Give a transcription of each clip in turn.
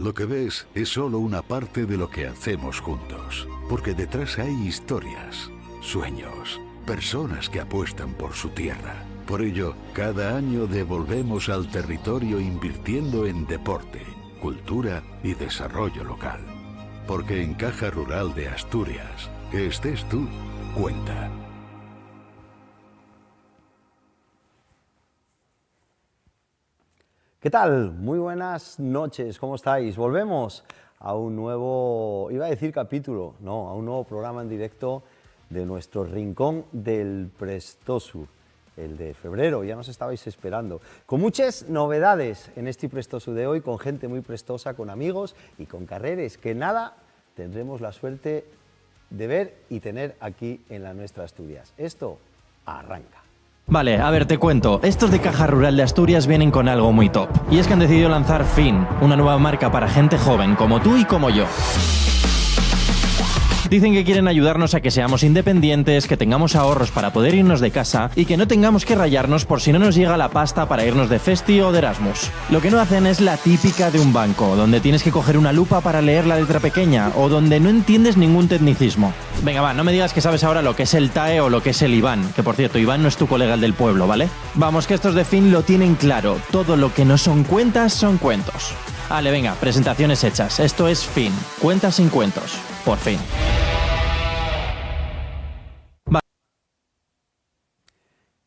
Lo que ves es solo una parte de lo que hacemos juntos, porque detrás hay historias, sueños, personas que apuestan por su tierra. Por ello, cada año devolvemos al territorio invirtiendo en deporte, cultura y desarrollo local. Porque en Caja Rural de Asturias, que estés tú, cuenta. ¿Qué tal? Muy buenas noches, ¿cómo estáis? Volvemos a un nuevo, iba a decir capítulo, no, a un nuevo programa en directo de nuestro Rincón del Prestosu, el de febrero, ya nos estabais esperando. Con muchas novedades en este Prestosu de hoy, con gente muy prestosa, con amigos y con carreras que nada tendremos la suerte de ver y tener aquí en la nuestra Asturias. Esto arranca. Vale, a ver, te cuento. Estos de Caja Rural de Asturias vienen con algo muy top. Y es que han decidido lanzar Fin, una nueva marca para gente joven como tú y como yo. Dicen que quieren ayudarnos a que seamos independientes, que tengamos ahorros para poder irnos de casa y que no tengamos que rayarnos por si no nos llega la pasta para irnos de festi o de Erasmus. Lo que no hacen es la típica de un banco, donde tienes que coger una lupa para leer la letra pequeña o donde no entiendes ningún tecnicismo. Venga, va, no me digas que sabes ahora lo que es el TAE o lo que es el IBAN, que por cierto, Iván no es tu colega el del pueblo, ¿vale? Vamos, que estos de Fin lo tienen claro, todo lo que no son cuentas son cuentos. Vale, venga, presentaciones hechas, esto es Fin, cuentas sin cuentos, por fin.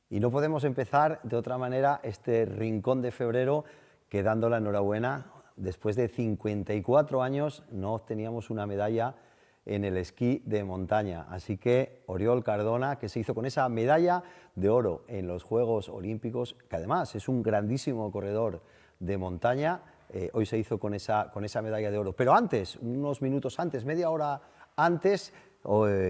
Y no podemos empezar de otra manera este rincón de febrero que dando la enhorabuena. Después de 54 años no obteníamos una medalla en el esquí de montaña. Así que Oriol Cardona, que se hizo con esa medalla de oro en los Juegos Olímpicos, que además es un grandísimo corredor de montaña, hoy se hizo con esa medalla de oro. Pero antes, unos minutos antes, media hora antes,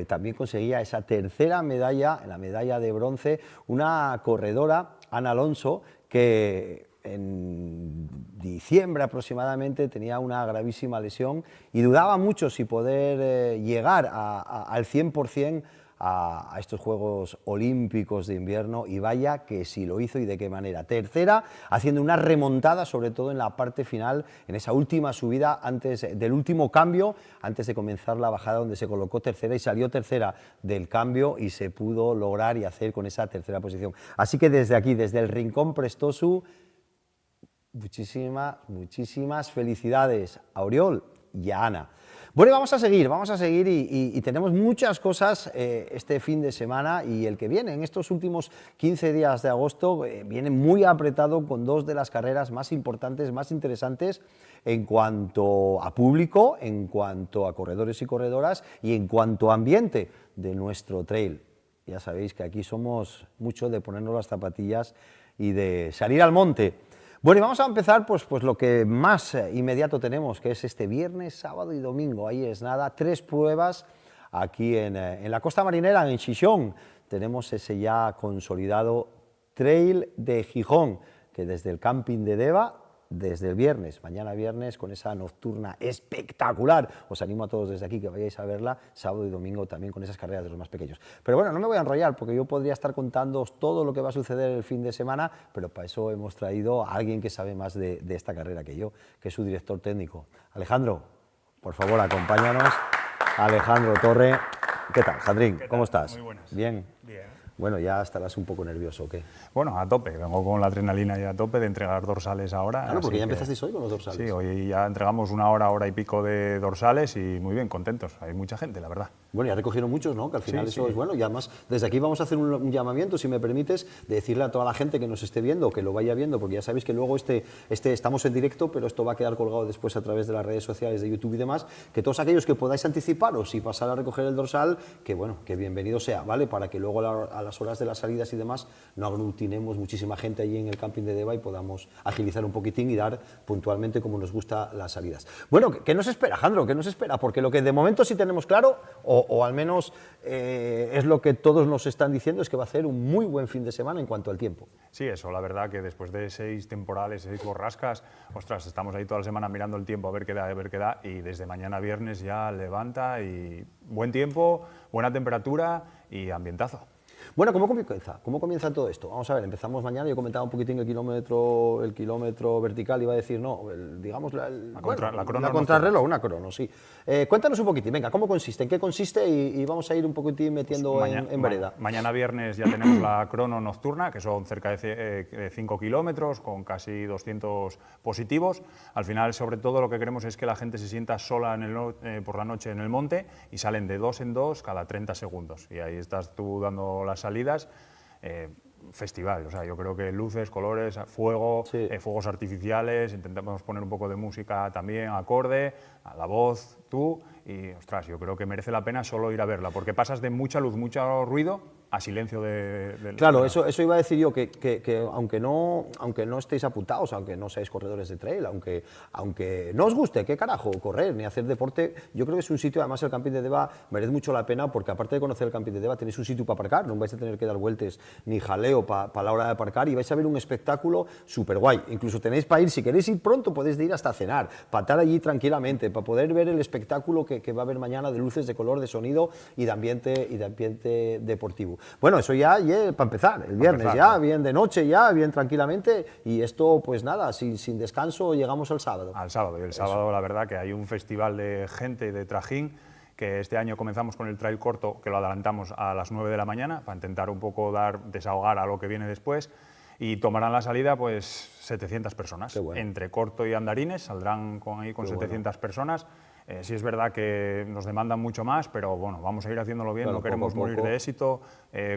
también conseguía esa tercera medalla, la medalla de bronce, una corredora, Ana Alonso, que en diciembre aproximadamente tenía una gravísima lesión y dudaba mucho si poder llegar al 100% a estos Juegos Olímpicos de invierno, y vaya que sí lo hizo y de qué manera. Tercera, haciendo una remontada, sobre todo en la parte final, en esa última subida, antes del último cambio, antes de comenzar la bajada, donde se colocó tercera y salió tercera del cambio y se pudo lograr y hacer con esa tercera posición. Así que desde aquí, desde el Rincón Prestosu, muchísimas felicidades a Oriol y a Ana. Bueno, vamos a seguir y tenemos muchas cosas este fin de semana y el que viene. En estos últimos 15 días de agosto viene muy apretado con dos de las carreras más importantes, más interesantes en cuanto a público, en cuanto a corredores y corredoras y en cuanto a ambiente de nuestro trail. Ya sabéis que aquí somos mucho de ponernos las zapatillas y de salir al monte. Bueno, y vamos a empezar pues lo que más inmediato tenemos, que es este viernes, sábado y domingo. Ahí es nada, 3 pruebas aquí en la Costa Marinera, en Xixón. Tenemos ese ya consolidado Trail de Gijón, que desde el camping de Deva, desde el viernes, mañana viernes, con esa nocturna espectacular. Os animo a todos desde aquí que vayáis a verla, sábado y domingo también con esas carreras de los más pequeños. Pero bueno, no me voy a enrollar porque yo podría estar contándoos todo lo que va a suceder el fin de semana, pero para eso hemos traído a alguien que sabe más de esta carrera que yo, que es su director técnico. Alejandro, por favor, acompáñanos. Alejandro Torre. ¿Qué tal, Jandrín? ¿Cómo estás? Muy buenas. Bien. Bien. Bueno, ya estarás un poco nervioso, ¿o qué? Bueno, a tope. Vengo con la adrenalina ya a tope de entregar dorsales ahora. Claro, porque ya empezasteis hoy con los dorsales. Sí, hoy ya entregamos una hora y pico de dorsales y muy bien, contentos. Hay mucha gente, la verdad. Bueno, ya recogieron muchos, ¿no? Que al final Sí, eso sí. es bueno. Y además, desde aquí vamos a hacer un llamamiento, si me permites, de decirle a toda la gente que nos esté viendo, que lo vaya viendo, porque ya sabéis que luego estamos en directo, pero esto va a quedar colgado después a través de las redes sociales de YouTube y demás, que todos aquellos que podáis anticiparos y pasar a recoger el dorsal, que bueno, que bienvenido sea, ¿vale? Para que luego a las horas de las salidas y demás no aglutinemos muchísima gente allí en el camping de Deva y podamos agilizar un poquitín y dar puntualmente como nos gusta las salidas. Bueno, ¿qué nos espera, Jandro? ¿Qué nos espera? Porque lo que de momento sí tenemos claro, o al menos es lo que todos nos están diciendo, es que va a ser un muy buen fin de semana en cuanto al tiempo. Sí, eso, la verdad que después de 6 temporales, 6 borrascas, ostras, estamos ahí toda la semana mirando el tiempo a ver qué da, y desde mañana viernes ya levanta y buen tiempo, buena temperatura y ambientazo. Bueno, ¿cómo comienza? ¿Cómo comienza todo esto? Vamos a ver, empezamos mañana, yo comentaba un poquitín el kilómetro vertical, iba a decir, no, digamos la contrarreloj, una crono, sí. Cuéntanos un poquitín, venga, ¿cómo consiste? ¿En qué consiste? Y vamos a ir un poquitín metiendo Pues en vereda. Mañana viernes ya tenemos la crono nocturna, que son cerca de 5 kilómetros, con casi 200 positivos. Al final, sobre todo, lo que queremos es que la gente se sienta sola por la noche en el monte y salen de 2 en 2 cada 30 segundos. Y ahí estás tú dando las salidas. Festival, o sea, yo creo que luces, colores, fuego, sí. Fuegos artificiales, intentamos poner un poco de música también acorde, a la voz, tú, y ostras, yo creo que merece la pena solo ir a verla, porque pasas de mucha luz, mucho ruido, a silencio de Claro, eso iba a decir yo, que aunque no estéis apuntados, aunque no seáis corredores de trail, aunque no os guste, qué carajo, correr ni hacer deporte, yo creo que es un sitio, además el Camping de Deva merece mucho la pena, porque aparte de conocer el Camping de Deva, tenéis un sitio para aparcar, no vais a tener que dar vueltas ni jaleo para la hora de aparcar y vais a ver un espectáculo súper guay. Incluso tenéis para ir, si queréis ir pronto, podéis ir hasta cenar, para estar allí tranquilamente, para poder ver el espectáculo que va a haber mañana de luces, de color, de sonido y de ambiente deportivo. Bueno, eso ya para empezar, el viernes ya, bien de noche ya, bien tranquilamente, y esto pues nada, sin descanso llegamos al sábado. Al sábado, y el sábado la verdad que hay un festival de gente de trajín, que este año comenzamos con el trail corto, que lo adelantamos a las 9 de la mañana, para intentar un poco desahogar a lo que viene después, y tomarán la salida pues 700 personas, bueno. Entre corto y andarines, saldrán con 700 personas. Sí es verdad que nos demandan mucho más, pero bueno, vamos a ir haciéndolo bien, claro, no queremos morir de éxito.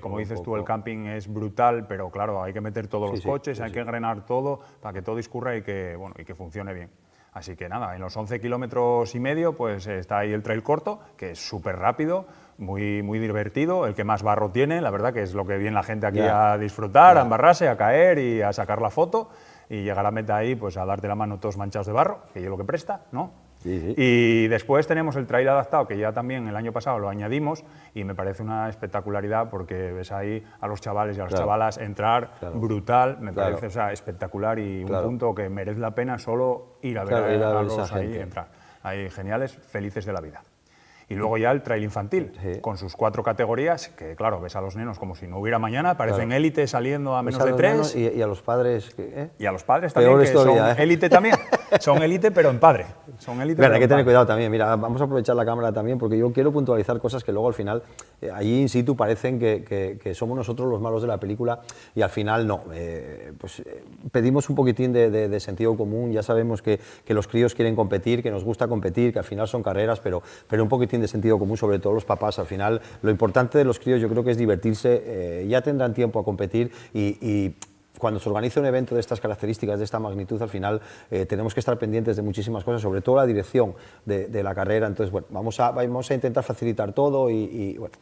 Como dices tú, el camping es brutal, pero claro, hay que meter todos los coches, hay que engrenar todo para que todo discurra y que funcione bien. Así que nada, en los 11 kilómetros y medio pues está ahí el trail corto, que es súper rápido, muy divertido, el que más barro tiene, la verdad que es lo que viene la gente aquí a disfrutar, a embarrarse, a caer y a sacar la foto y llegar a meta ahí pues a darte la mano todos manchados de barro, que es lo que presta, ¿no? Sí. Y después tenemos el trail adaptado, que ya también el año pasado lo añadimos y me parece una espectacularidad porque ves ahí a los chavales y a las chavalas entrar brutal, me parece espectacular y un punto que merece la pena solo ir a ver a los ahí entrar. Ahí geniales, felices de la vida. Y luego ya el trail infantil, con sus 4 categorías, que claro, ves a los nenos como si no hubiera mañana, parecen élite saliendo a menos de 3. Y a los padres... Y a los padres también, que son élite también. Son élite, pero en padre. Son élite. Hay que tener cuidado también. Mira, vamos a aprovechar la cámara también, porque yo quiero puntualizar cosas que luego al final, allí in situ parecen que somos nosotros los malos de la película, y al final no. Pedimos un poquitín de sentido común, ya sabemos que los críos quieren competir, que nos gusta competir, que al final son carreras, pero un poquitín de sentido común, sobre todo los papás. Al final, lo importante de los críos yo creo que es divertirse, ya tendrán tiempo a competir y cuando se organiza un evento de estas características, de esta magnitud, al final tenemos que estar pendientes de muchísimas cosas, sobre todo la dirección de la carrera. Entonces, bueno, vamos a intentar facilitar todo y bueno,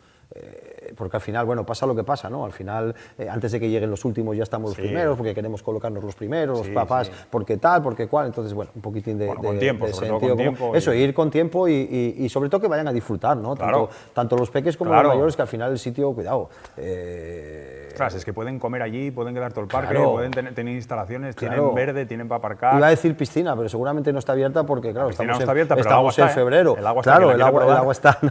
porque al final, bueno, pasa lo que pasa, ¿no? Al final, antes de que lleguen los últimos ya estamos los primeros, porque queremos colocarnos los primeros, los papás, porque tal, porque cual. Entonces, bueno, un poquitín de tiempo, de sobre todo sentido con común. tiempo. Eso, ir con tiempo y sobre todo que vayan a disfrutar, ¿no? Claro. Tanto los peques como los mayores, que al final el sitio, cuidado. Ostras, es que pueden comer allí, pueden quedar todo el parque, Claro. pueden tener instalaciones, tienen verde, tienen para aparcar. Iba a decir piscina, pero seguramente no está abierta porque, claro, piscina estamos, no está abierta, pero estamos el agua en está, febrero. El agua está, claro, quien la quiera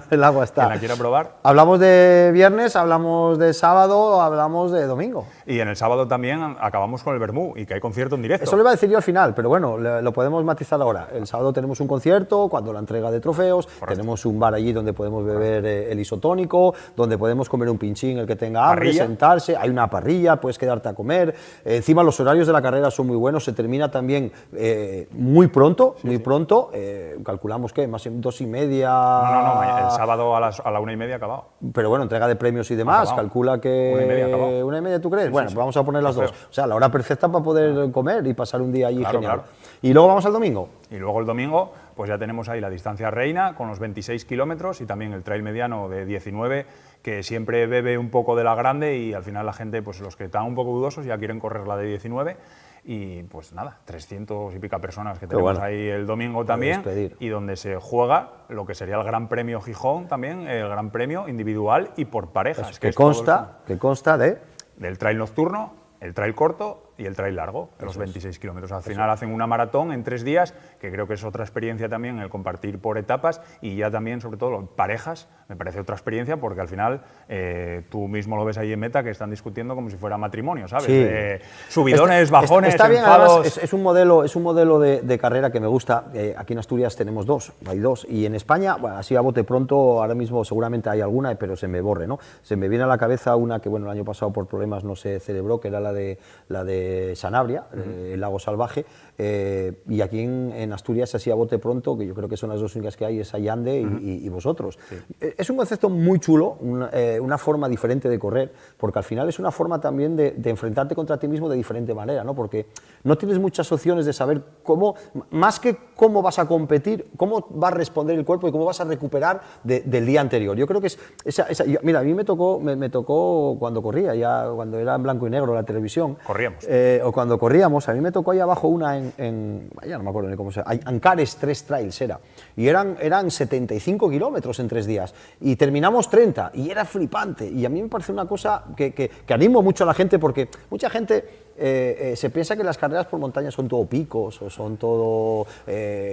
el agua está. Quien la quiera probar. Hablamos de viernes, hablamos de sábado, hablamos de domingo. Y en el sábado también acabamos con el Bermú y que hay concierto en directo. Eso lo iba a decir yo al final, pero bueno, lo podemos matizar ahora. El sábado tenemos un concierto, cuando la entrega de trofeos, tenemos un bar allí donde podemos beber el isotónico, donde podemos comer un pinchín el que tenga hambre, ¿Parrilla? sentarse, hay una parrilla, puedes quedarte a comer. Encima los horarios de la carrera son muy buenos, se termina también muy pronto, calculamos que más en 2:30. No, el sábado a la 1:30 acabado. Pero bueno, entrega de premios y demás, Acabado. calcula que... 1:30 acabado. 1:30, ¿tú crees? Bueno, sí. vamos a poner las dos. O sea, la hora perfecta para poder comer y pasar un día allí Claro, genial. claro. Y luego vamos al domingo. Y luego el domingo, pues ya tenemos ahí la distancia reina con los 26 kilómetros y también el trail mediano de 19, que siempre bebe un poco de la grande y al final la gente, pues los que están un poco dudosos ya quieren correr la de 19 y pues nada, 300 y pica personas que tenemos ahí el domingo también y donde se juega lo que sería el Gran Premio Gijón también, el Gran Premio individual y por parejas. Que consta de... Del trail nocturno, el trail corto y el trail largo, los 26 kilómetros. Al final hacen una maratón en 3 días, que creo que es otra experiencia también el compartir por etapas, y ya también, sobre todo, parejas, me parece otra experiencia, porque al final tú mismo lo ves ahí en meta, que están discutiendo como si fuera matrimonio, ¿sabes? Sí. Subidones, bajones, está bien, enfados. además, es un modelo de carrera que me gusta. Aquí en Asturias tenemos hay dos, y en España, bueno, así a bote pronto, ahora mismo seguramente hay alguna, pero se me borre, ¿no? Se me viene a la cabeza una que, bueno, el año pasado por problemas no se celebró, que era la de Sanabria, el lago salvaje, y aquí en Asturias, así a bote pronto, que yo creo que son las dos únicas que hay, es Allande y vosotros. Sí. Es un concepto muy chulo, una forma diferente de correr, porque al final es una forma también de enfrentarte contra ti mismo de diferente manera, ¿no? Porque no tienes muchas opciones de saber cómo, más que cómo vas a competir, cómo va a responder el cuerpo y cómo vas a recuperar del día anterior. Yo creo que es mira, a mí me tocó cuando corría, ya cuando era en blanco y negro la televisión. Corríamos. O cuando corríamos, a mí me tocó ahí abajo una ya no me acuerdo ni cómo se llama, Ancares 3 Trails era, y eran 75 kilómetros en 3 días, y terminamos 30, y era flipante, y a mí me parece una cosa que animo mucho a la gente, porque mucha gente se piensa que las carreras por montaña son todo picos, o son todo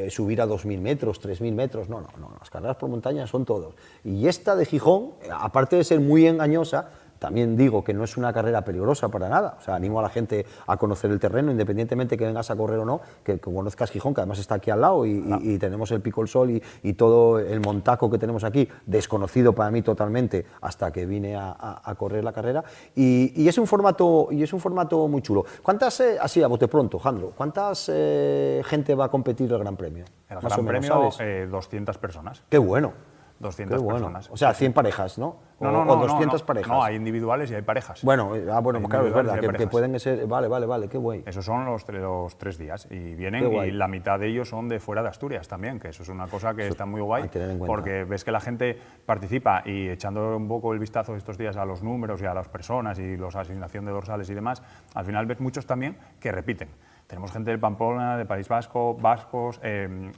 subir a 2.000 metros, 3.000 metros, no, las carreras por montaña son todos, y esta de Gijón, aparte de ser muy engañosa, también digo que no es una carrera peligrosa para nada, o sea, animo a la gente a conocer el terreno, independientemente que vengas a correr o no, que conozcas Gijón, que además está aquí al lado, y tenemos el Pico del Sol y todo el montaco que tenemos aquí, desconocido para mí totalmente, hasta que vine a correr la carrera, y es un formato muy chulo. ¿Cuántas, así a bote pronto, Jandro, cuántas gente va a competir el Gran Premio? El Gran Premio, 200 personas. ¡Qué bueno! 200 personas. O sea, 100 parejas, ¿no? No, o 200 parejas. No, hay individuales y hay parejas. Bueno, claro, es verdad, que pueden ser... Vale, qué guay. Esos son los 3 días, y vienen, y la mitad de ellos son de fuera de Asturias también, que eso es una cosa que está muy guay, porque ves que la gente participa, y echando un poco el vistazo estos días a los números y a las personas y la asignación de dorsales y demás, al final ves muchos también que repiten. Tenemos gente del Pamplona, de País Vasco, vascos,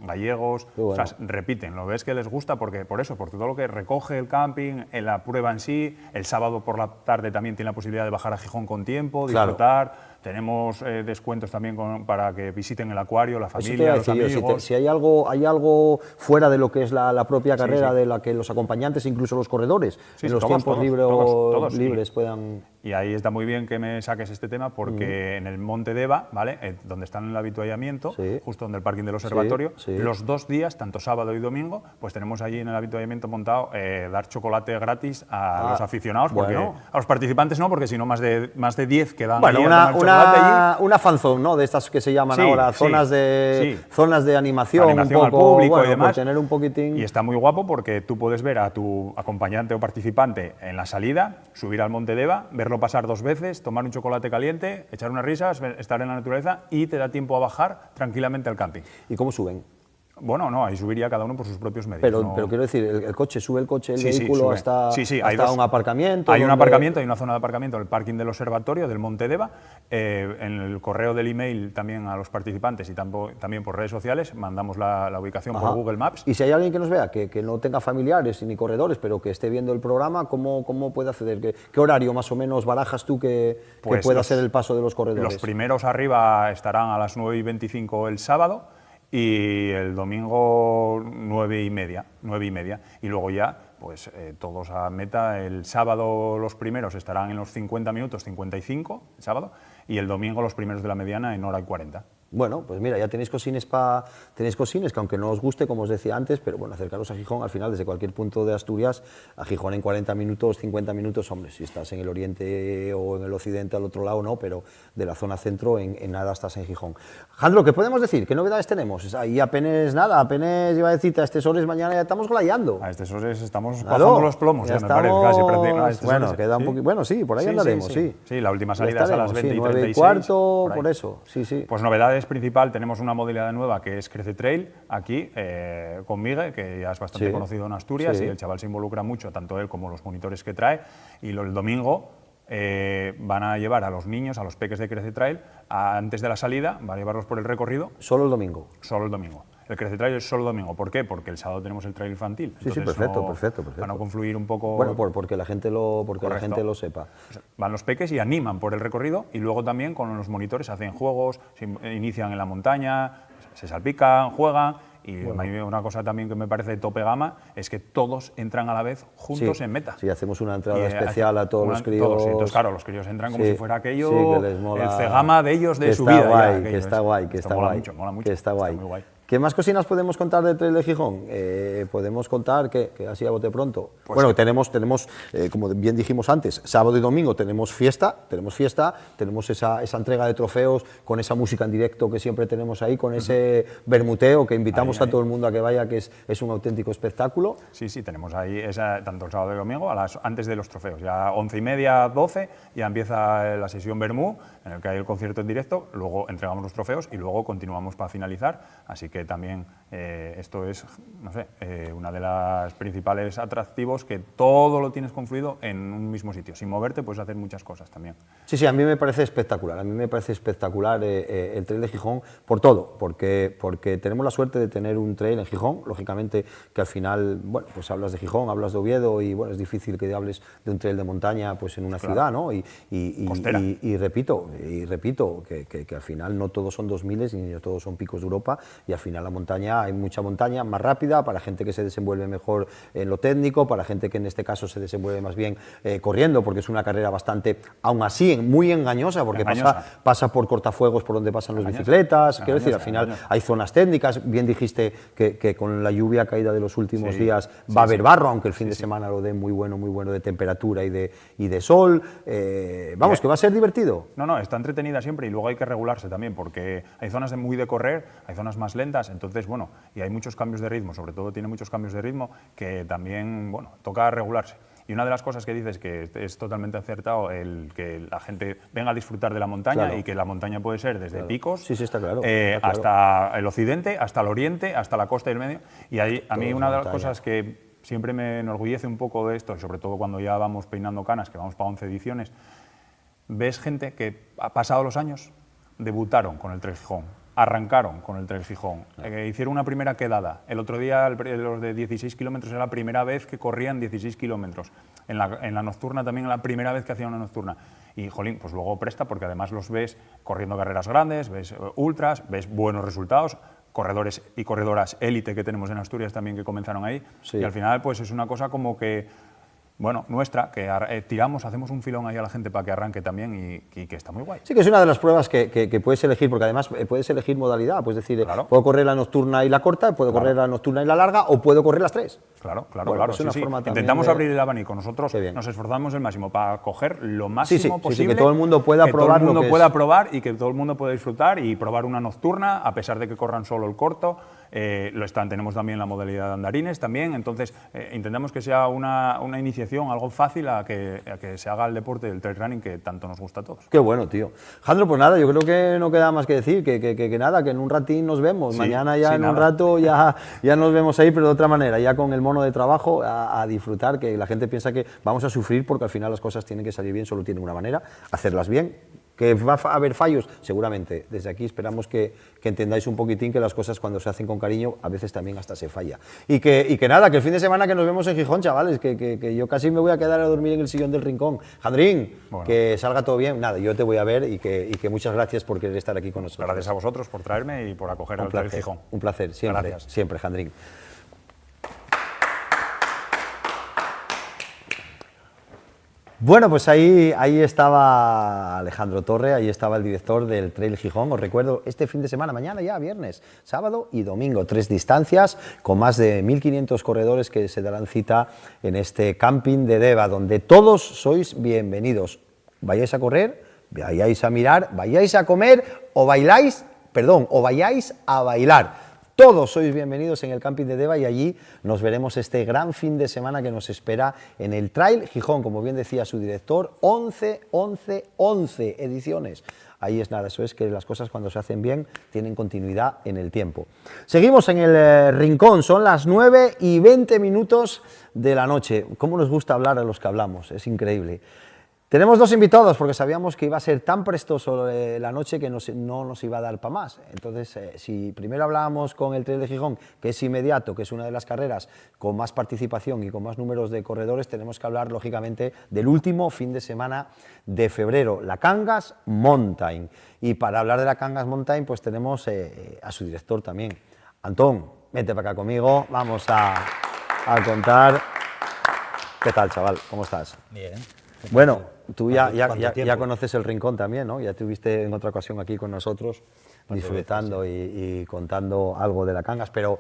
gallegos, bueno. O sea, repiten, lo ves que les gusta por todo lo que recoge el camping, en la prueba en sí, el sábado por la tarde también tiene la posibilidad de bajar a Gijón con tiempo, disfrutar. Claro. Tenemos descuentos también para que visiten el acuario, la familia, los amigos. Si hay algo fuera de lo que es la propia carrera, de la que los acompañantes, incluso los corredores, en los tiempos libres puedan... Y ahí está muy bien que me saques este tema, porque en el Monte Deva, ¿vale? Donde están en el avituallamiento, justo donde el parking del observatorio, los 2 días, tanto sábado y domingo, pues tenemos allí en el avituallamiento montado dar chocolate gratis a los aficionados, porque a los participantes no, porque si no más de 10 quedan allí a tomar chocolate. Una fanzone, ¿no? De estas que se llaman ahora zonas de animación un poco, al público y demás. Por tener un poquitín... Y está muy guapo porque tú puedes ver a tu acompañante o participante en la salida, subir al Monte Deva, verlo pasar 2 veces, tomar un chocolate caliente, echar unas risas, estar en la naturaleza, y te da tiempo a bajar tranquilamente al camping. ¿Y cómo suben? Bueno, no, ahí subiría cada uno por sus propios medios. Pero quiero decir, el coche, sube el coche, el vehículo hasta un aparcamiento. Hay un aparcamiento, hay una zona de aparcamiento, el parking del observatorio, del Monte Deva. En el correo del email también a los participantes, y también por redes sociales, mandamos la ubicación por Google Maps. Y si hay alguien que nos vea, que no tenga familiares ni corredores, pero que esté viendo el programa, ¿cómo puede acceder? ¿Qué horario más o menos barajas tú que pueda ser el paso de los corredores? Los primeros arriba estarán a las 9:25 el sábado, y el domingo 9:30, y luego ya pues todos a meta. El sábado los primeros estarán en los 50 minutos, 55 el sábado, y el domingo los primeros de la mediana en 1:40. Bueno, pues mira, ya tenéis cosines que aunque no os guste, como os decía antes, pero bueno, acercaros a Gijón, al final, desde cualquier punto de Asturias, a Gijón en 40 minutos, 50 minutos, hombre, si estás en el oriente o en el occidente al otro lado, no, pero de la zona centro, en nada estás en Gijón. Jandro, ¿qué podemos decir? ¿Qué novedades tenemos? Ahí apenas iba a decirte, a estas horas mañana ya estamos glayando. A estas horas estamos bajando los plomos, ya me parece, casi prácticamente. Bueno, queda un poquito, bueno, sí, por ahí andaremos, sí. Sí, la última salida es a las 20:36. 9:15, por eso, sí. Pues novedades principal, tenemos una modalidad nueva que es Crece Trail, aquí con Miguel, que ya es bastante conocido en Asturias, y el chaval se involucra mucho, tanto él como los monitores que trae, y el domingo van a llevar a los niños, a los peques de Crece Trail, antes de la salida, van a llevarlos por el recorrido. ¿Solo el domingo? Solo el domingo. El Crece Trail es solo domingo. ¿Por qué? Porque el sábado tenemos el trail infantil. Sí, perfecto. Para no confluir un poco... Bueno, porque la gente lo sepa. Van los peques y animan por el recorrido y luego también con los monitores hacen juegos, se inician en la montaña, se salpican, juegan. Y a mí una cosa también que me parece tope gama es que todos entran a la vez juntos en meta. Sí, hacemos una entrada especial a todos los críos. Entonces, claro, los críos entran como si fuera aquello, que les mola, el cegama de ellos de su vida. Guay, que está guay, que está guay. Mola mucho, que está guay. muy guay. ¿Qué más cocinas podemos contar del Trail de Gijón? Podemos contar que así a bote pronto. Pues bueno, tenemos como bien dijimos antes, sábado y domingo tenemos fiesta, tenemos esa entrega de trofeos con esa música en directo que siempre tenemos ahí, con ese bermuteo que invitamos a todo el mundo a que vaya, que es un auténtico espectáculo. Sí, tenemos ahí tanto el sábado y el domingo, antes de los trofeos, ya 11:30, 12, ya empieza la sesión Bermú, en el que hay el concierto en directo, luego entregamos los trofeos y luego continuamos para finalizar, así que también esto es, no sé, una de las principales atractivos, que todo lo tienes confluido en un mismo sitio. Sin moverte puedes hacer muchas cosas también. Sí, a mí me parece espectacular. El Trail de Gijón por todo, porque tenemos la suerte de tener un trail en Gijón, lógicamente que al final, bueno, pues hablas de Gijón, hablas de Oviedo y bueno, es difícil que hables de un trail de montaña pues en una ciudad, ¿no? Y repito que al final no todos son 2000 ni todos son picos de Europa, y al final la montaña, hay mucha montaña más rápida para gente que se desenvuelve mejor en lo técnico, para gente que en este caso se desenvuelve más bien corriendo, porque es una carrera bastante, aún así, muy engañosa, porque pasa por cortafuegos por donde pasan las bicicletas, quiero decir, al final hay zonas técnicas, bien dijiste que con la lluvia caída de los últimos días va a haber barro, aunque el fin de semana lo dé muy bueno de temperatura y de sol, vamos, que va a ser divertido. No, está entretenida siempre, y luego hay que regularse también, porque hay zonas muy de correr, hay zonas más lentas, entonces, bueno, y hay muchos cambios de ritmo, sobre todo tiene muchos cambios de ritmo que también, bueno, toca regularse. Y una de las cosas que dices que es totalmente acertado, el que la gente venga a disfrutar de la montaña, y que la montaña puede ser desde picos está claro. hasta el occidente, hasta el oriente, hasta la costa y el medio. Y ahí, a mí una de las cosas que siempre me enorgullece un poco de esto, sobre todo cuando ya vamos peinando canas, que vamos para 11 ediciones, ves gente que, pasado los años, debutaron con el Trail Gijón, arrancaron con el Trail Gijón, hicieron una primera quedada. El otro día, los de 16 kilómetros, era la primera vez que corrían 16 kilómetros. En la nocturna también, la primera vez que hacían una nocturna. Y, jolín, pues luego presta, porque además los ves corriendo carreras grandes, ves ultras, ves buenos resultados, corredores y corredoras élite que tenemos en Asturias también que comenzaron ahí. Y al final, pues es una cosa como que, bueno, nuestra, que tiramos, hacemos un filón ahí a la gente para que arranque también, y que está muy guay. Sí, que es una de las pruebas que puedes elegir, porque además puedes elegir modalidad, puedes decir, puedo correr la nocturna y la corta, puedo correr la nocturna y la larga, o puedo correr las tres. Claro. Es una forma Intentamos abrir el abanico, nosotros nos esforzamos el máximo para coger lo máximo posible. Que todo el mundo pueda probar, que todo el mundo pueda probar y que todo el mundo pueda disfrutar y probar una nocturna, a pesar de que corran solo el corto. Tenemos también la modalidad de andarines también, entonces intentamos que sea una iniciación, algo fácil a que se haga el deporte del trail running que tanto nos gusta a todos. Qué bueno, tío. Jandro, pues nada, yo creo que no queda más que decir, que nada, que en un ratín nos vemos, mañana ya un rato ya nos vemos ahí, pero de otra manera, ya con el mono de trabajo a disfrutar, que la gente piensa que vamos a sufrir porque al final las cosas tienen que salir bien, solo tienen una manera, hacerlas bien. ¿Que va a haber fallos? Seguramente. Desde aquí esperamos que entendáis un poquitín que las cosas cuando se hacen con cariño a veces también hasta se falla. Y que nada, que el fin de semana que nos vemos en Gijón, chavales, que yo casi me voy a quedar a dormir en el sillón del rincón. Jandrín, que salga todo bien. Nada, yo te voy a ver y que muchas gracias por querer estar aquí con nosotros. Gracias a vosotros por traerme y por acoger al Trail Gijón. Un placer, siempre, Jandrín. Bueno, pues ahí estaba Alejandro Torre, ahí estaba el director del Trail Gijón. Os recuerdo, este fin de semana, mañana ya, viernes, sábado y domingo, 3 distancias con más de 1.500 corredores que se darán cita en este camping de Deva, donde todos sois bienvenidos. Vayáis a correr, vayáis a mirar, vayáis a comer o vayáis a bailar. Todos sois bienvenidos en el camping de Deva y allí nos veremos este gran fin de semana que nos espera en el Trail Gijón, como bien decía su director, 11 ediciones. Ahí es nada, eso es que las cosas cuando se hacen bien tienen continuidad en el tiempo. Seguimos en el rincón, son las 9:20 de la noche. ¿Cómo nos gusta hablar a los que hablamos? Es increíble. Tenemos dos invitados porque sabíamos que iba a ser tan prestoso la noche que no nos iba a dar para más. Entonces, si primero hablábamos con el Trail de Gijón, que es inmediato, que es una de las carreras con más participación y con más números de corredores, tenemos que hablar, lógicamente, del último fin de semana de febrero, la Cangas Mountain. Y para hablar de la Cangas Mountain, pues tenemos a su director también. Antón, vente para acá conmigo, vamos a contar. ¿Qué tal, chaval? ¿Cómo estás? Bien. Bueno, tú ya conoces el rincón también, ¿no? Ya estuviste en otra ocasión aquí con nosotros disfrutando y contando algo de la Cangas, pero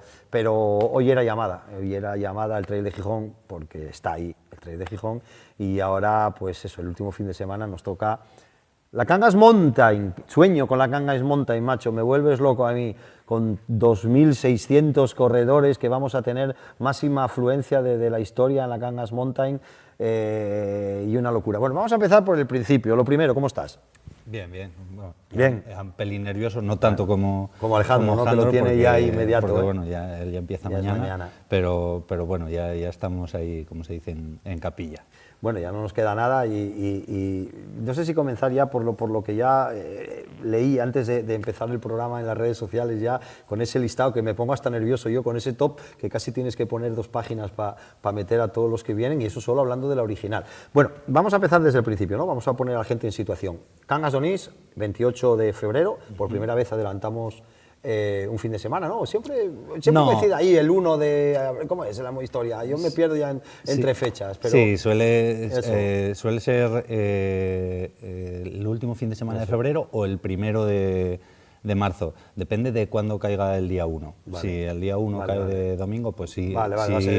hoy era llamada al Trail de Gijón, porque está ahí el Trail de Gijón, y ahora, pues eso, el último fin de semana nos toca la Cangas Mountain. Sueño con la Cangas Mountain, macho, me vuelves loco a mí, con 2.600 corredores, que vamos a tener máxima afluencia de la historia en la Cangas Mountain, y una locura. Bueno, vamos a empezar por el principio. Lo primero, ¿cómo estás? Bien, bien. Bueno, bien. Un pelín nervioso, no tanto como Alejandro, ¿no? Que lo tiene ya inmediato. Porque, bueno, él ya empieza ya mañana. Pero bueno, ya estamos ahí, como se dice, en capilla. Bueno, ya no nos queda nada y no sé si comenzar ya por lo que ya leí antes de empezar el programa en las redes sociales, ya con ese listado que me pongo hasta nervioso yo, con ese top que casi tienes que poner 2 páginas para meter a todos los que vienen, y eso solo hablando de la original. Bueno, vamos a empezar desde el principio, ¿no? Vamos a poner a la gente en situación. Cangas d'Onís, 28 de febrero, por primera vez adelantamos un fin de semana, ¿no? Siempre coincide ahí el 1 de... ¿Cómo es la historia? Yo me pierdo ya entre fechas. Pero sí, suele ser el último fin de semana de febrero o el primero de marzo. Depende de cuándo caiga el día 1. Vale. Si el día 1 cae de domingo, pues sí,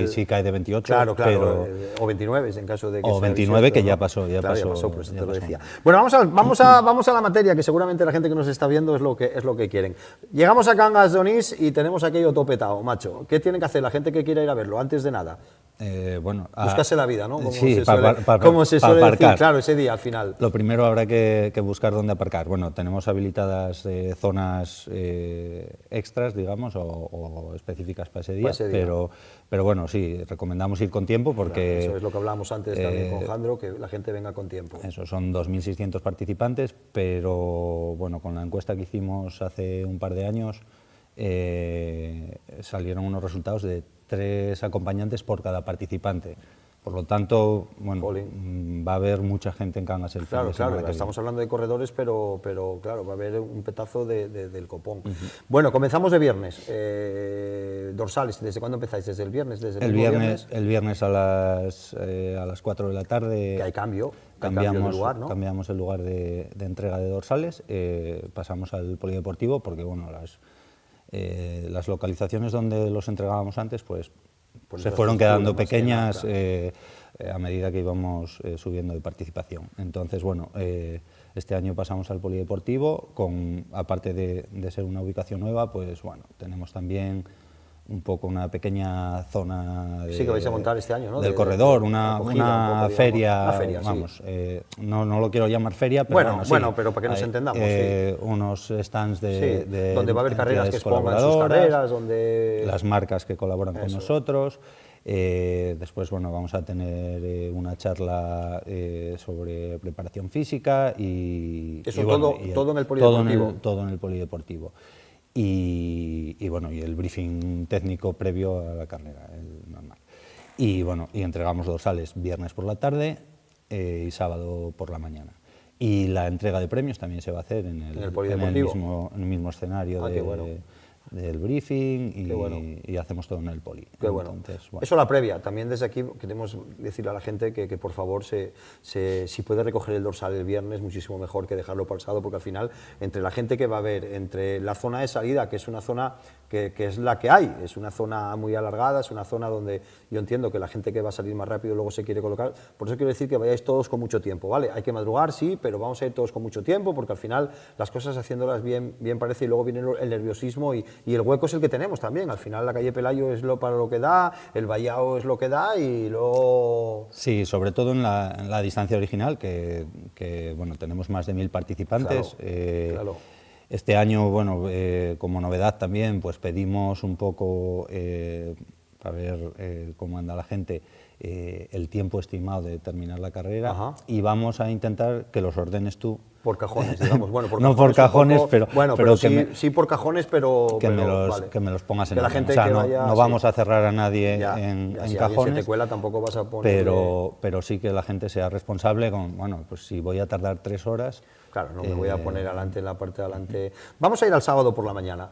sí cae de 28. Claro, pero, o 29 en caso de que o 29, que ya pasó. Ya pasó, pues te lo decía. Bueno, vamos a la materia, que seguramente la gente que nos está viendo es lo que quieren. Llegamos a Cangas d'Onís y tenemos aquello topetado, macho. ¿Qué tiene que hacer la gente que quiera ir a verlo antes de nada? Buscarse la vida, ¿no? Como se suele decir, claro, ese día al final. Lo primero habrá que buscar dónde aparcar. Bueno, tenemos habilitadas zonas extras, digamos, o específicas para ese día, pero bueno, sí, recomendamos ir con tiempo porque... Claro, eso es lo que hablábamos antes también con Jandro, que la gente venga con tiempo. Eso, son 2.600 participantes, pero bueno, con la encuesta que hicimos hace un par de años salieron unos resultados de 3 acompañantes por cada participante. Por lo tanto, bueno, va a haber mucha gente en Cangas el fin de semana. Claro, estamos hablando de corredores, pero claro, va a haber un petazo del copón. Bueno, comenzamos de viernes. Dorsales, ¿desde cuándo empezáis? ¿Desde el viernes? El viernes a las 4 de la tarde. Que hay cambio. Cambiamos de lugar, ¿no? Cambiamos el lugar de entrega de dorsales, pasamos al polideportivo porque, bueno, las localizaciones donde los entregábamos antes, pues se fueron quedando pequeñas a medida que íbamos subiendo de participación. Entonces, bueno, este año pasamos al polideportivo, aparte de ser una ubicación nueva, pues bueno, tenemos también un poco una pequeña zona que vais a montar este año, ¿no? del corredor, una feria, vamos, no lo quiero llamar feria, pero bueno, pero para que nos entendamos, unos stands donde va a haber carreras que expongan sus carreras, donde las marcas que colaboran con nosotros. Después, bueno, vamos a tener una charla sobre preparación física y todo en el polideportivo. Todo en el polideportivo. Y bueno, y el briefing técnico previo a la carrera, el normal. Y bueno, y entregamos dorsales viernes por la tarde y sábado por la mañana. Y la entrega de premios también se va a hacer en el mismo escenario del briefing y hacemos todo en el poli. Qué bueno. Entonces, eso la previa. También desde aquí queremos decirle a la gente que por favor si puede recoger el dorsal el viernes, muchísimo mejor que dejarlo para el sábado, porque al final entre la gente que va a ver, entre la zona de salida, que es una zona que es la que hay, es una zona muy alargada, es una zona donde yo entiendo que la gente que va a salir más rápido luego se quiere colocar, por eso quiero decir que vayáis todos con mucho tiempo, ¿vale? Hay que madrugar, sí, pero vamos a ir todos con mucho tiempo, porque al final las cosas haciéndolas bien parece, y luego viene el nerviosismo y el hueco es el que tenemos también. Al final la calle Pelayo es para lo que da, el Vallao es lo que da, y luego... Sí, sobre todo en la distancia original, que bueno, tenemos más de 1000 participantes. Claro. Este año, bueno, como novedad también, pues pedimos un poco, para ver cómo anda la gente, el tiempo estimado de terminar la carrera. Ajá. Y vamos a intentar que los ordenes tú. Por cajones, digamos. Bueno, No por cajones, pero sí por cajones, pero que vale. me los pongas en Que la orden. gente o sea, que no, vaya, no sí. vamos a cerrar a nadie Ya, en si alguien cajones, se te cuela, tampoco vas a ponerle... pero sí que la gente sea responsable con, bueno, pues si voy a tardar 3 horas... Claro, no me voy a poner adelante en la parte de adelante. Vamos a ir al sábado por la mañana.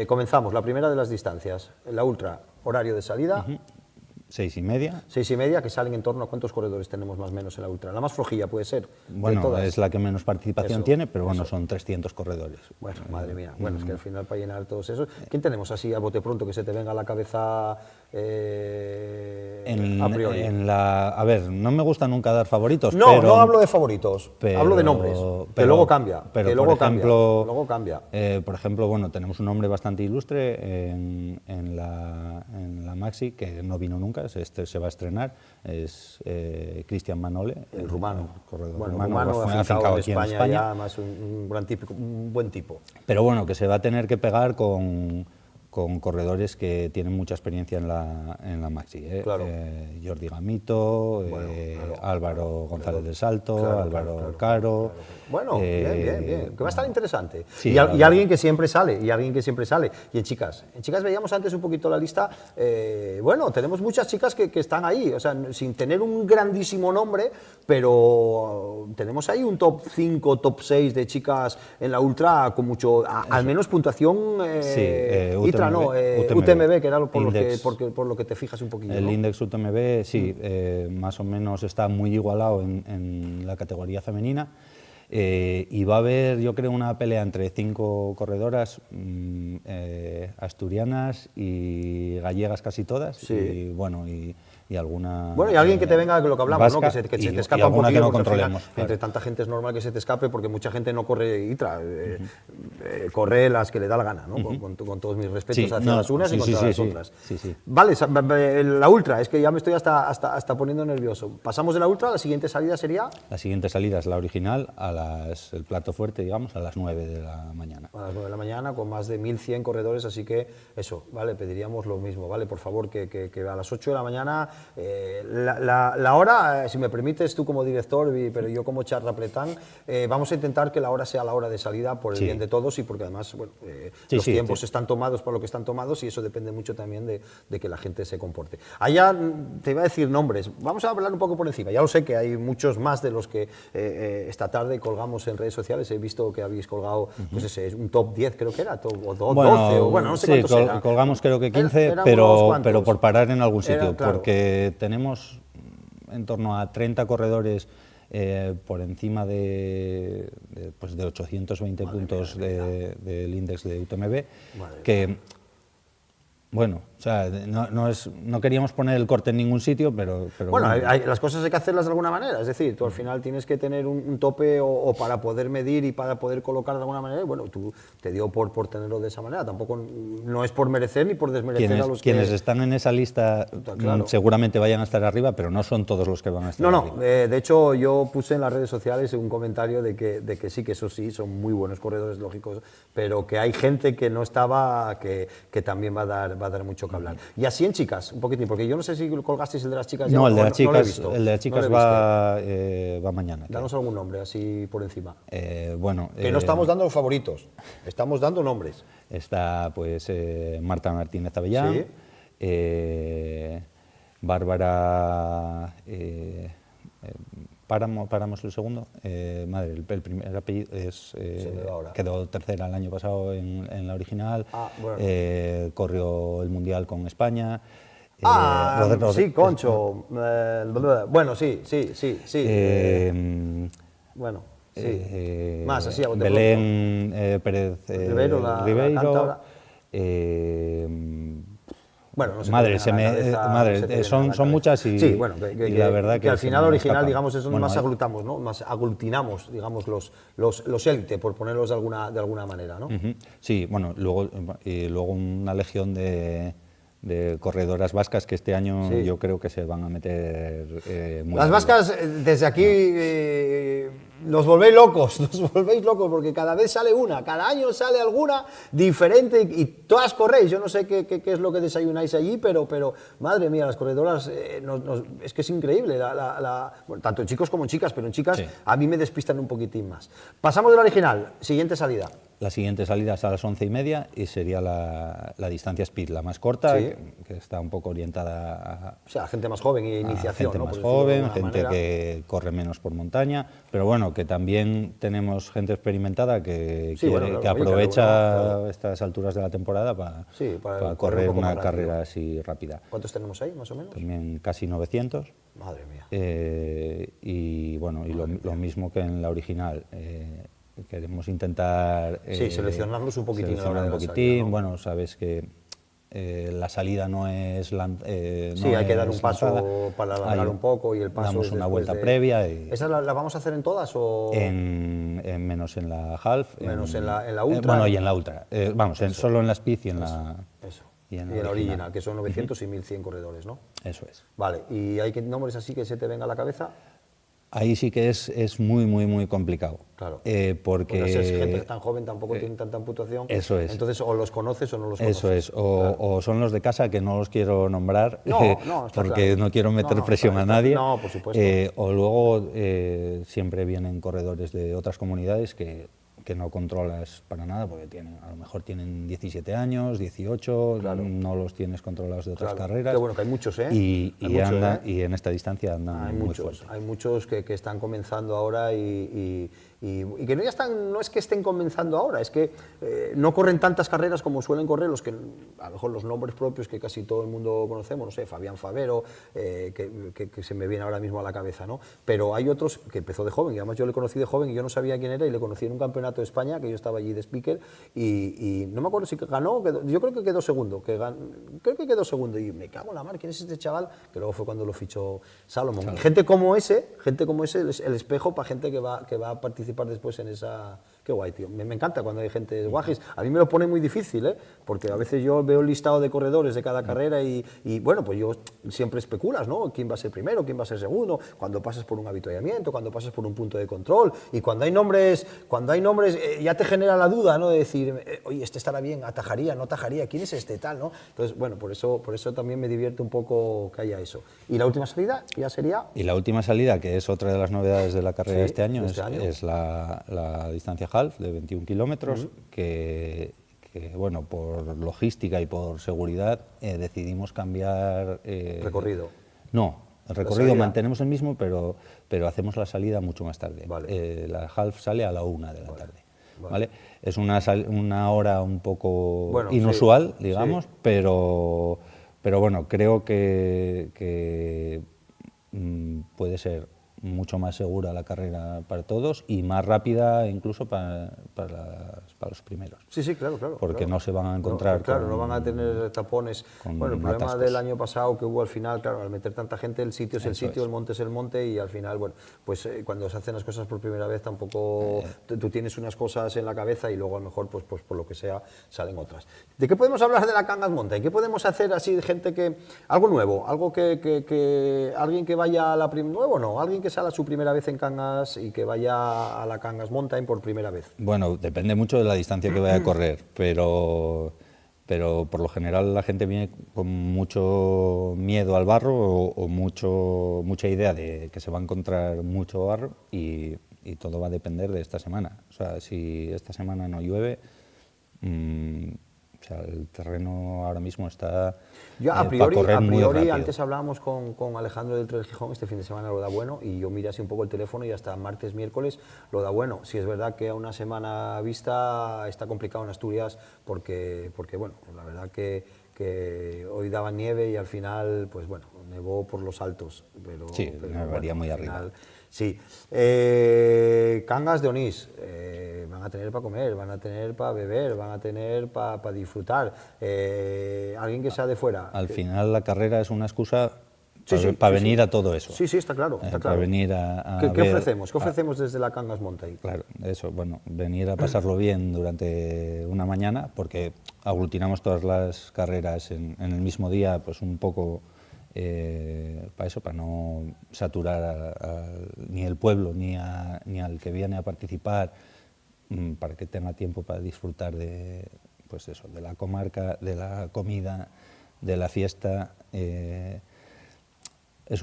Comenzamos, la primera de las distancias, la ultra, horario de salida. 6:30. 6:30, que salen en torno a ¿cuántos corredores tenemos más o menos en la ultra? La más flojilla puede ser. de Bueno, todas. es la que menos participación Eso, tiene, pero bueno, eso. son 300 corredores. Bueno, madre mía. Bueno, es que al final para llenar todos esos... ¿Quién tenemos así a bote pronto que se te venga a la cabeza a priori? A ver, no me gusta nunca dar favoritos, No, pero, no hablo de favoritos, hablo de nombres, que luego cambia, pero que luego por ejemplo, cambia. Por ejemplo, bueno, tenemos un hombre bastante ilustre en la Maxi, que no vino nunca, se va a estrenar, es Cristian Manole. El rumano. Corredor Bueno, rumano, rumano fue afincado en aquí España, ya, además un buen tipo. Pero bueno, que se va a tener que pegar con corredores que tienen mucha experiencia en la Maxi. Claro. Jordi Gamito, Claro. Álvaro González del Salto, Claro, Álvaro claro. Caro. Bueno, bien. Que va a estar interesante. Sí, y alguien que siempre sale, y en chicas veíamos antes un poquito la lista. Bueno, tenemos muchas chicas que están ahí, o sea, sin tener un grandísimo nombre, pero tenemos ahí un top 5, top 6 de chicas en la ultra con mucho, al menos puntuación. ITRA no, UTMB, que era por lo que te fijas un poquillo. El ¿no? Index UTMB, sí, más o menos está muy igualado en la categoría femenina. Y va a haber, yo creo, una pelea entre 5 corredoras asturianas y gallegas casi todas. Sí. Y bueno, y alguna... Bueno, y alguien que te venga de lo que hablamos, vasca, ¿no? Que se te y escapa un alguna poquillo, que no porque al final, controlemos. Claro. entre tanta gente es normal que se te escape, porque mucha gente no corre ITRA, corre las que le da la gana, ¿no? Con todos mis respetos Sí, hacia no, las unas y sí, contra sí, las sí, otras. sí. Vale, la ultra, es que ya me estoy hasta poniendo nervioso. Pasamos de la ultra, la siguiente salida sería... La siguiente salida es la original, el plato fuerte, digamos, a las 9 de la mañana. A las 9 de la mañana, con más de 1.100 corredores, así que eso, ¿vale? Pediríamos lo mismo, ¿vale? Por favor, que a las 8 de la mañana... La hora, si me permites tú como director, pero yo como charlatán, vamos a intentar que la hora sea la hora de salida por el bien de todos y porque además bueno, los tiempos están tomados por lo que están tomados y eso depende mucho también de que la gente se comporte. Allá te iba a decir nombres, vamos a hablar un poco por encima. Ya lo sé que hay muchos más de los que esta tarde colgamos en redes sociales. He visto que habéis colgado pues ese, un top 10, creo que era, o 12, o bueno, no sé cuántos eran. Colgamos creo que 15, pero por parar en algún sitio, claro. Porque tenemos en torno a 30 corredores por encima de 820 puntos del índice de UTMB, que, bueno, o sea, no queríamos poner el corte en ningún sitio, pero bueno, las cosas hay que hacerlas de alguna manera, es decir, tú al final tienes que tener un tope o para poder medir y para poder colocar de alguna manera, y bueno, tú te dio por tenerlo de esa manera, tampoco no es por merecer ni por desmerecer a los quienes están en esa lista claro. Seguramente vayan a estar arriba, pero no son todos los que van a estar arriba. De hecho yo puse en las redes sociales un comentario de que sí, que eso sí, son muy buenos corredores lógicos, pero que hay gente que no estaba, que también va a dar mucho que hablar. Y así en chicas, un poquitín, porque yo no sé si colgasteis el de las chicas ya. No, el de las chicas va mañana. Danos algún nombre, así por encima. Bueno, que no estamos dando los favoritos, estamos dando nombres. Está pues Marta Martínez Avellán, sí. Bárbara Páramos el segundo, madre, el primer apellido quedó tercera el año pasado en la original, bueno. Corrió el Mundial con España. Sí, Concho, bueno, sí. Bueno, sí. Más así a bote Belén Pérez Ribeiro. Bueno, no sé, madre, son muchas y, sí, bueno, y la verdad que al final original, digamos, es donde más aglutinamos, ¿no? Más aglutinamos, digamos, los élite, por ponerlos de alguna manera, ¿no? Sí, bueno, luego una legión de corredoras vascas que este año yo creo que se van a meter muy las vascas, desde aquí Nos volvéis locos, porque cada vez sale una, cada año sale alguna diferente y todas corréis. Yo no sé qué es lo que desayunáis allí, pero madre mía, las corredoras, es que es increíble, bueno, tanto en chicos como en chicas, pero en chicas sí, a mí me despistan un poquitín más. Pasamos de la original, siguiente salida. La siguiente salida es a las 11:30 y sería la distancia speed, la más corta, sí, que está un poco orientada a... O sea, gente más joven y iniciación, gente ¿no? más joven, gente que corre menos por montaña, pero bueno, que también tenemos gente experimentada que, sí, que aprovecha estas alturas de la temporada para correr una carrera así rápida. ¿Cuántos tenemos ahí, más o menos? También casi 900. Madre mía. Y bueno, y lo mismo que en la original. Queremos intentar seleccionarlos un poquitín, salida, ¿no? Bueno, sabes que la salida no es hay que dar un paso para alargar un poco y el paso damos una vuelta previa. ¿Esa la vamos a hacer en todas o...? Menos en la half. Menos en la ultra. Bueno, y en la ultra. Solo en la speed y en la... Eso. Y en la original, que son 900 y 1100 corredores, ¿no? Eso es. Vale, ¿y hay nombres así que se te venga a la cabeza? Ahí sí que es muy complicado. Claro. Porque es gente tan joven, tampoco tienen tanta puntuación. Eso es. Entonces, o los conoces o no los conoces. Eso es. O son los de casa, que no los quiero nombrar, porque claro, no quiero meter presión a nadie. No, por supuesto. O luego siempre vienen corredores de otras comunidades que no controlas para nada, porque a lo mejor tienen 17 años, 18, claro, no los tienes controlados de otras carreras. Qué bueno, que hay muchos, ¿eh? Y en esta distancia andan muy fuerte. Hay muchos que están comenzando ahora y que no es que estén comenzando ahora, es que no corren tantas carreras como suelen correr los que, a lo mejor los nombres propios que casi todo el mundo conocemos, no sé, Fabián Favero, que se me viene ahora mismo a la cabeza, ¿no? Pero hay otros que empezó de joven, y además yo le conocí de joven y yo no sabía quién era, y le conocí en un campeonato de España, que yo estaba allí de speaker, y no me acuerdo si ganó, yo creo que quedó segundo, y me cago en la mar, ¿quién es este chaval? Que luego fue cuando lo fichó Salomón. Claro. Gente como ese es el espejo para gente que va a participar después en esa... Qué guay, tío. Me encanta cuando hay gente de guajis. A mí me lo pone muy difícil, ¿eh? Porque a veces yo veo el listado de corredores de cada carrera y bueno, pues yo siempre especulas, ¿no? ¿Quién va a ser primero? ¿Quién va a ser segundo? Cuando pasas por un avituallamiento, cuando pasas por un punto de control, y cuando hay nombres ya te genera la duda, ¿no? De decir, oye, este estará bien, atajaría, no atajaría, ¿quién es este tal, no? Entonces, bueno, por eso también me divierte un poco que haya eso. ¿Y la última salida ya sería? Y la última salida, que es otra de las novedades de la carrera de este año, es la distancia half de 21 kilómetros, que bueno, por logística y por seguridad decidimos cambiar... ¿Recorrido? No, el recorrido mantenemos el mismo, pero hacemos la salida mucho más tarde. Vale. La half sale a la 1 de la tarde. ¿Vale? Es una hora un poco inusual, digamos, pero bueno, creo que puede ser mucho más segura la carrera para todos y más rápida incluso para los primeros. Sí, claro. Porque no se van a encontrar no van a tener tapones. Bueno, el problema del año pasado que hubo al final, claro, al meter tanta gente, el sitio es el sitio, el monte es el monte, y al final, bueno, pues cuando se hacen las cosas por primera vez tampoco tú tienes unas cosas en la cabeza y luego a lo mejor pues por lo que sea salen otras. ¿De qué podemos hablar de la Cangas Mountain? ¿Qué podemos hacer así de gente algo nuevo, algo que alguien que vaya a la nuevo no, alguien que sale a su primera vez en Cangas y que vaya a la Cangas Mountain por primera vez? Bueno, depende mucho de la distancia que vaya a correr, pero por lo general la gente viene con mucho miedo al barro o mucha idea de que se va a encontrar mucho barro, y todo va a depender de esta semana. O sea, si esta semana no llueve, o sea, el terreno ahora mismo está a para correr muy rápido. Antes hablábamos con Alejandro del Trail Gijón, este fin de semana lo da bueno, y yo miré así un poco el teléfono y hasta martes, miércoles lo da bueno. Si es verdad que a una semana vista está complicado en Asturias porque bueno, la verdad que hoy daba nieve y al final, pues bueno, nevó por los altos. Pero nevaría muy arriba. Sí. Cangas de Onís, van a tener para comer, van a tener para beber, van a tener para disfrutar. Alguien que sea de fuera. Al final la carrera es una excusa para venir a todo eso. Sí, está claro. Para venir a ¿Qué ofrecemos? ¿Qué ofrecemos desde la Cangas Mountain? Claro, eso, bueno, venir a pasarlo bien durante una mañana, porque aglutinamos todas las carreras en el mismo día, pues un poco para eso, para no saturar ni el pueblo ni al que viene a participar, para que tenga tiempo para disfrutar de, pues eso, de la comarca, de la comida, de la fiesta. Es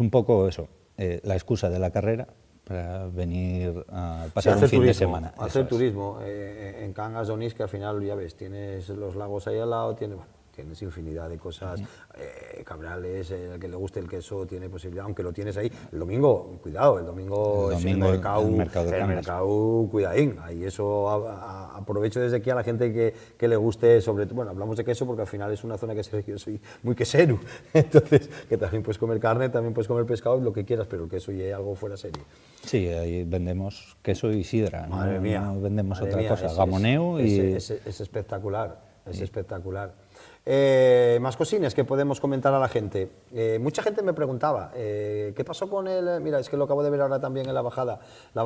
un poco eso, la excusa de la carrera para venir a pasar un fin de semana. Hacer turismo. En Cangas de Onís, que al final, ya ves, tienes los lagos ahí al lado, tienes infinidad de cosas, Cabrales, el que le guste el queso tiene posibilidad, aunque lo tienes ahí. El domingo, cuidado, el domingo es el mercado, cuidadín. Ahí eso aprovecho desde aquí a la gente que le guste, sobre todo, bueno, hablamos de queso porque al final es una zona que yo soy muy quesero, entonces que también puedes comer carne, también puedes comer pescado, lo que quieras, pero el queso y algo fuera serie. Sí, ahí vendemos queso y sidra, Madre mía, no vendemos madre otra mía, cosa, gamoneo es espectacular, es espectacular. Más cosines que podemos comentar a la gente. Mucha gente me preguntaba, ¿qué pasó con el...? Mira, es que lo acabo de ver ahora también en la bajada. En la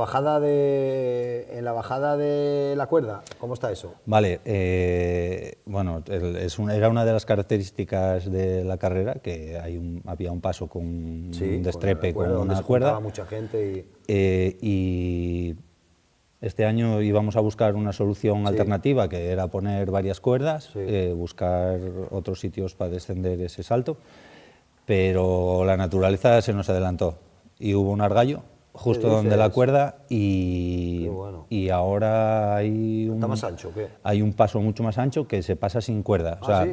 bajada de la cuerda, ¿cómo está eso? Vale, bueno, era una de las características de la carrera, que había un paso con un destrepe con una cuerda. Mucha gente y este año íbamos a buscar una solución alternativa, que era poner varias cuerdas, buscar otros sitios para descender ese salto, pero la naturaleza se nos adelantó y hubo un argallo justo donde la cuerda y ahora hay ¿Está más ancho o qué? Hay un paso mucho más ancho que se pasa sin cuerda. O sea,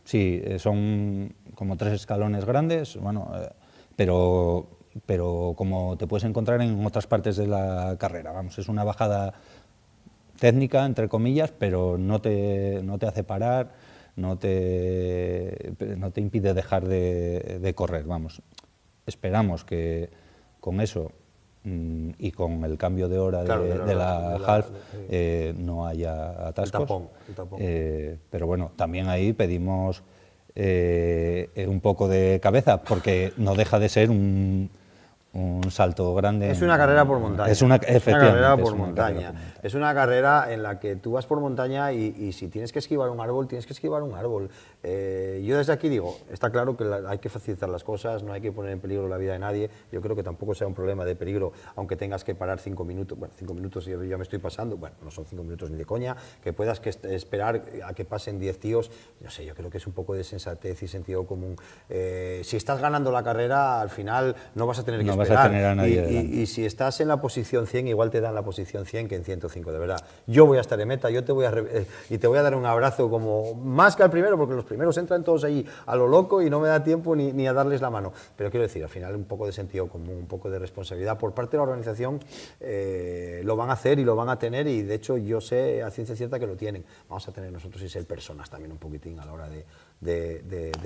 sí, son como 3 escalones grandes, bueno, pero como te puedes encontrar en otras partes de la carrera, vamos, es una bajada técnica, entre comillas, pero no te hace parar, no te impide dejar de correr, vamos. Esperamos que con eso y con el cambio de hora de la half no haya atascos. El tapón. Pero bueno, también ahí pedimos un poco de cabeza, porque no deja de ser un salto grande. Es una carrera por montaña. Es una carrera por montaña. Es una carrera en la que tú vas por montaña y si tienes que esquivar un árbol, tienes que esquivar un árbol. Yo desde aquí digo, está claro que hay que facilitar las cosas, no hay que poner en peligro la vida de nadie. Yo creo que tampoco sea un problema de peligro, aunque tengas que parar 5 minutos. Bueno, 5 minutos yo ya me estoy pasando. Bueno, no son 5 minutos ni de coña. Que puedas esperar a que pasen 10 tíos. No sé, yo creo que es un poco de sensatez y sentido común. Si estás ganando la carrera, al final no vas a tener que esperar. Vas a tener a nadie y si estás en la posición 100, igual te dan la posición 100 que en 105, de verdad. Yo voy a estar en meta, y te voy a dar un abrazo como más que al primero, porque los primeros entran todos ahí a lo loco y no me da tiempo ni a darles la mano. Pero quiero decir, al final un poco de sentido común, un poco de responsabilidad por parte de la organización, lo van a hacer y lo van a tener, y de hecho yo sé a ciencia cierta que lo tienen. Vamos a tener nosotros y ser personas también un poquitín a la hora de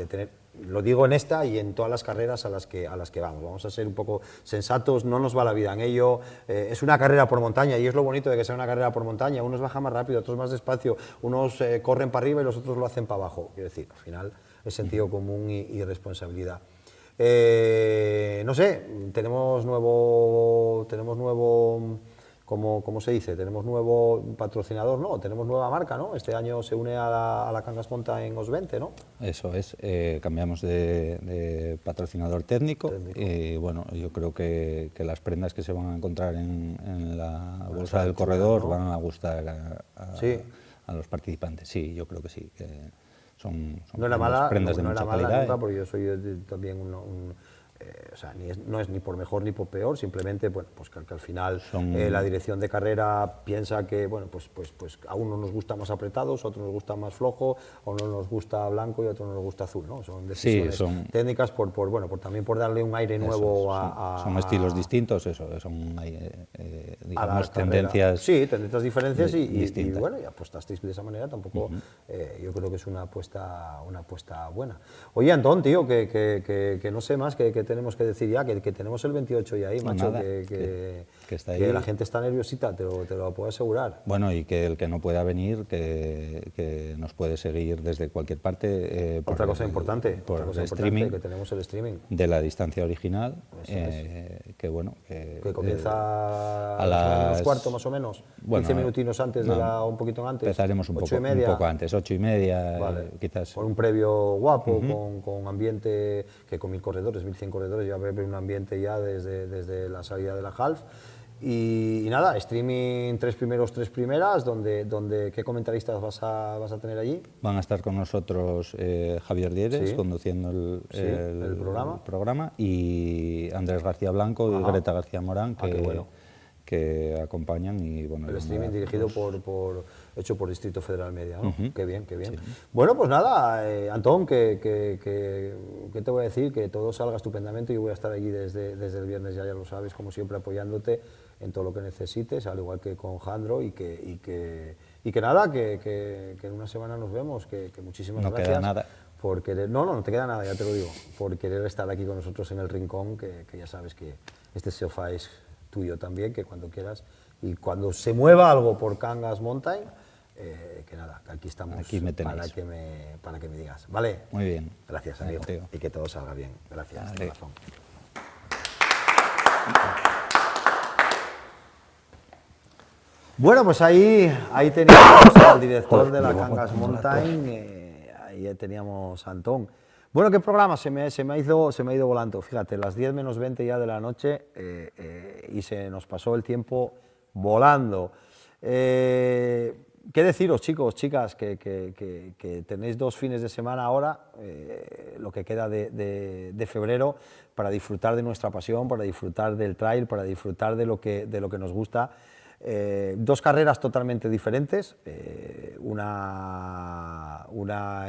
tener, lo digo en esta y en todas las carreras a las que vamos a ser un poco sensatos, no nos va la vida en ello. Es una carrera por montaña y es lo bonito de que sea una carrera por montaña. Unos bajan más rápido, otros más despacio, unos corren para arriba y los otros lo hacen para abajo. Quiero decir, al final es sentido común y responsabilidad. No sé, tenemos nuevo ¿cómo se dice? Tenemos nuevo patrocinador, ¿no? Tenemos nueva marca, ¿no? Este año se une a la Cangas Monta en Os20, ¿no? Eso es, cambiamos de patrocinador técnico y bueno, yo creo que las prendas que se van a encontrar en la bolsa del corredor, ¿no?, van a gustar a los participantes. Sí, yo creo que sí. Que son no era mala, prendas de mucha calidad. Nunca, porque yo soy también o sea, no es ni por mejor ni por peor, simplemente bueno, pues que al final la dirección de carrera piensa que bueno, pues a uno nos gusta más apretados, a otro nos gusta más flojo, a uno nos gusta blanco y a otro nos gusta azul, ¿no? Son decisiones técnicas también por darle un aire nuevo son estilos distintos, son digamos tendencias. Sí, tendencias diferencias y bueno, y apostasteis de esa manera, tampoco yo creo que es una apuesta buena. Oye, Antón, tío, que no sé más que tenemos que decir ya, que tenemos el 28 ya ahí, macho, Nada, que está ahí. Que la gente está nerviosita, te lo puedo asegurar. Bueno, y que el que no pueda venir, que nos puede seguir desde cualquier parte. Otra cosa importante, streaming, que tenemos el streaming. De la distancia original, que bueno... Que comienza a las 8:15 más o menos, bueno, 15 minutinos antes, un poquito antes. Empezaremos un poco antes, 8:30, vale. Quizás. Con un previo guapo, con ambiente, que con 1000 corredores, 1100 corredores, ya va a haber un ambiente ya desde la salida de la half. Y nada, streaming 3 primeras, donde ¿qué comentaristas vas a tener allí? Van a estar con nosotros Javier Dieres, conduciendo el programa, y Andrés García Blanco y Greta García Morán, que acompañan. Y bueno, el streaming dirigido hecho por Distrito Federal Media, ¿no? Qué bien, qué bien. Sí. Bueno, pues nada, Antón, ¿qué te voy a decir? Que todo salga estupendamente. Yo voy a estar allí desde el viernes, ya lo sabes, como siempre, apoyándote en todo lo que necesites, al igual que con Jandro, y que nada, que en una semana nos vemos, que muchísimas gracias. No queda nada. Por querer, no te queda nada, ya te lo digo, por querer estar aquí con nosotros en el rincón, que ya sabes que este sofá es tuyo también, que cuando quieras, y cuando se mueva algo por Cangas Mountain, que nada, que aquí estamos. Aquí me tenéis. para que me digas, ¿vale? Muy bien. Gracias, amigo, y que todo salga bien. Gracias, vale. corazón. Bueno, pues ahí teníamos al director de la Cangas Mountain, ahí teníamos a Antón. Bueno, ¿qué programa? Se me ha ido volando, fíjate, las 10 menos 20 ya de la noche, y se nos pasó el tiempo volando. ¿Qué deciros, chicos, chicas? Que tenéis 2 fines de semana ahora, lo que queda de febrero, para disfrutar de nuestra pasión, para disfrutar del trail, para disfrutar de lo que nos gusta. 2 carreras totalmente diferentes, una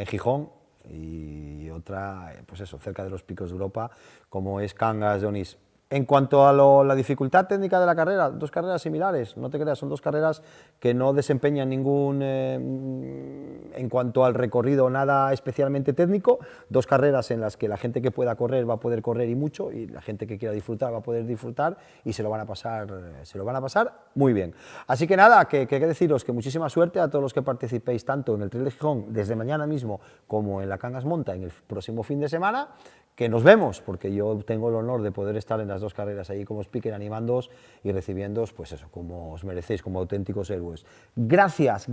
en Gijón y otra, pues eso, cerca de los picos de Europa, como es Cangas de Onís. En cuanto a la dificultad técnica de la carrera, 2 carreras similares, no te creas, son 2 carreras que no desempeñan ningún, en cuanto al recorrido, nada especialmente técnico, 2 carreras en las que la gente que pueda correr va a poder correr y mucho, y la gente que quiera disfrutar va a poder disfrutar, y se lo van a pasar muy bien. Así que nada, que deciros que muchísima suerte a todos los que participéis, tanto en el Trail de Gijón desde mañana mismo, como en la Cangas Mountain el próximo fin de semana, que nos vemos, porque yo tengo el honor de poder estar en las 2 carreras ahí como speaker, animándoos y recibiéndoos, pues eso, como os merecéis, como auténticos héroes. Gracias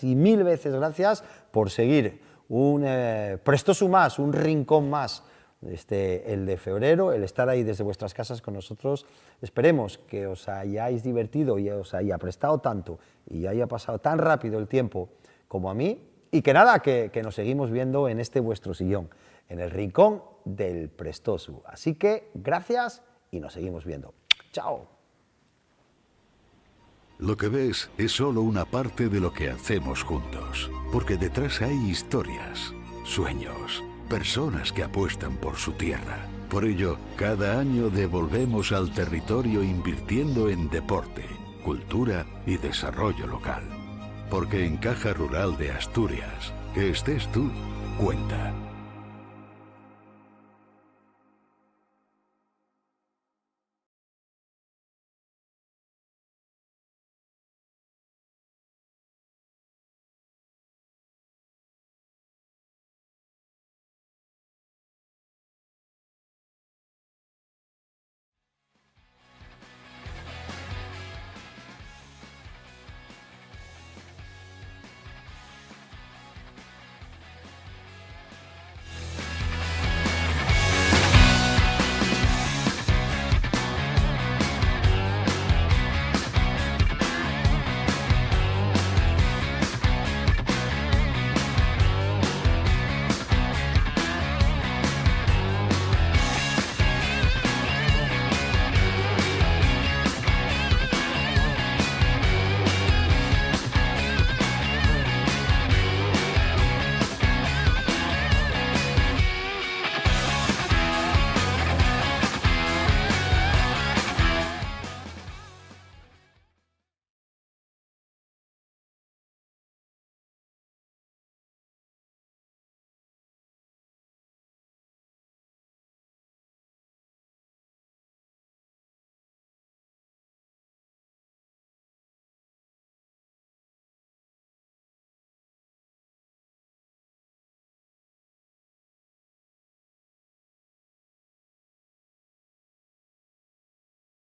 y 1000 veces gracias por seguir un Prestosu más, un rincón más, el de febrero, el estar ahí desde vuestras casas con nosotros. Esperemos que os hayáis divertido y os haya prestado tanto y haya pasado tan rápido el tiempo como a mí, y que nada, que nos seguimos viendo en este vuestro sillón, en el rincón del Prestosu. Así que gracias y nos seguimos viendo. ¡Chao! Lo que ves es solo una parte de lo que hacemos juntos, porque detrás hay historias, sueños, personas que apuestan por su tierra. Por ello, cada año devolvemos al territorio invirtiendo en deporte, cultura y desarrollo local. Porque en Caja Rural de Asturias, que estés tú, cuenta.